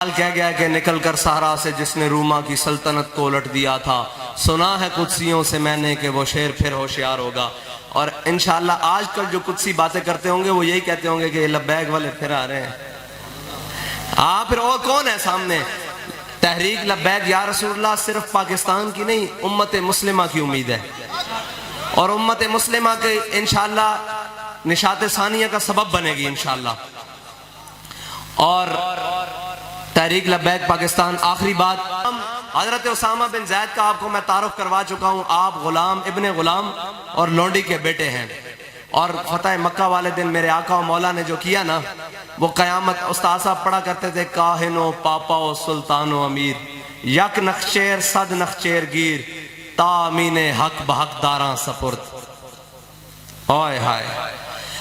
کہہ گیا کہ نکل کر صحرا سے جس نے روما کی سلطنت کو الٹ دیا تھا، سنا ہے قدسیوں سے میں نے کہ وہ شیر پھر ہوشیار ہوگا۔ اور انشاءاللہ آج کل جو قدسی باتیں کرتے ہوں گے وہ یہی کہتے ہوں گے کہ یہ لبیک والے پھر آ رہے ہیں۔ پھر اور کون ہے سامنے؟ تحریک لبیک یا رسول اللہ صرف پاکستان کی نہیں، امت مسلمہ کی امید ہے، اور امت مسلمہ کے انشاءاللہ نشاط ثانیہ کا سبب بنے گی انشاءاللہ۔ اور تحریک لبیک پاکستان، آخری بات، حضرت اسامہ بن زید کا آپ کو میں تعارف کروا چکا ہوں۔ آپ غلام ابن غلام اور لونڈی کے بیٹے ہیں، اور فتح مکہ والے دن میرے آقا و مولا نے جو کیا نا، وہ قیامت استاد صاحب پڑھا کرتے تھے، کاہن و پاپا و سلطان و امیر، یک نخچیر صد نخچیر گیر، تامین حق بحق داراں سپرد۔ ہائے ہائے،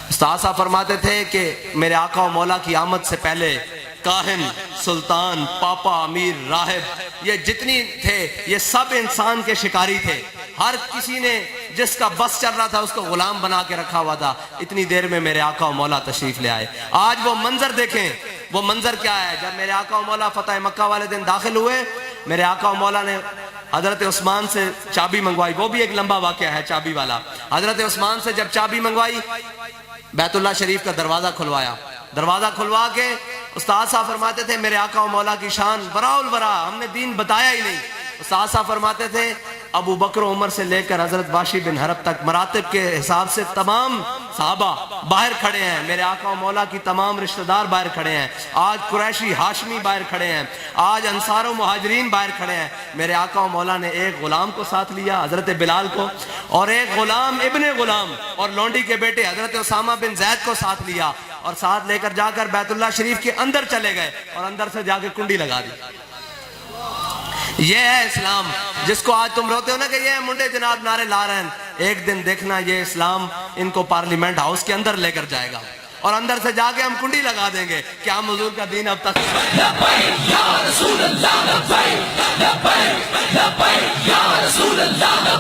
استاد صاحب فرماتے تھے کہ میرے آقا و مولا کی آمد سے پہلے کاہن، سلطان، پاپا، امیر، راہب، یہ جتنی تھے یہ سب انسان کے شکاری تھے۔ ہر کسی نے جس کا بس چل رہا تھا اس کو غلام بنا کے رکھا ہوا تھا۔ اتنی دیر میں میرے آقا و مولا تشریف لے آئے۔ آج وہ منظر دیکھیں، وہ منظر کیا ہے؟ جب میرے آقا و مولا فتح مکہ والے دن داخل ہوئے، میرے آقا و مولا نے حضرت عثمان سے چابی منگوائی، وہ بھی ایک لمبا واقعہ ہے چابی والا۔ حضرت عثمان سے جب چابی منگوائی، بیت اللہ شریف کا دروازہ کھلوایا، دروازہ کھلوا کے استاد صاحب فرماتے تھے میرے آقا و مولا کی شان براء البراء، ہم نے دین بتایا ہی نہیں۔ استاد صاحب فرماتے تھے ابو بکر و عمر سے لے کر حضرت باشی بن حرب تک مراتب کے حساب سے تمام صحابہ باہر کھڑے ہیں، میرے آقا و مولا کی تمام رشتہ دار باہر کھڑے ہیں، آج قریشی ہاشمی باہر کھڑے ہیں، آج انصار و مہاجرین باہر کھڑے ہیں۔ میرے آقا و مولا نے ایک غلام کو ساتھ لیا، حضرت بلال کو، اور ایک غلام ابن غلام اور لونڈی کے بیٹے حضرت اسامہ بن زید کو ساتھ لیا، اور ساتھ لے کر جا کر بیت اللہ شریف کے اندر چلے گئے، اور اندر سے جا کے کنڈی لگا دی۔ یہ ہے اسلام، جس کو آج تم روتے ہو نا کہ یہ منڈے جناب نعرے لا رہے ہیں، ایک دن دیکھنا یہ اسلام ان کو پارلیمنٹ ہاؤس کے اندر لے کر جائے گا، اور اندر سے جا کے ہم کنڈی لگا دیں گے کہ ہم حضور کا دین اب تک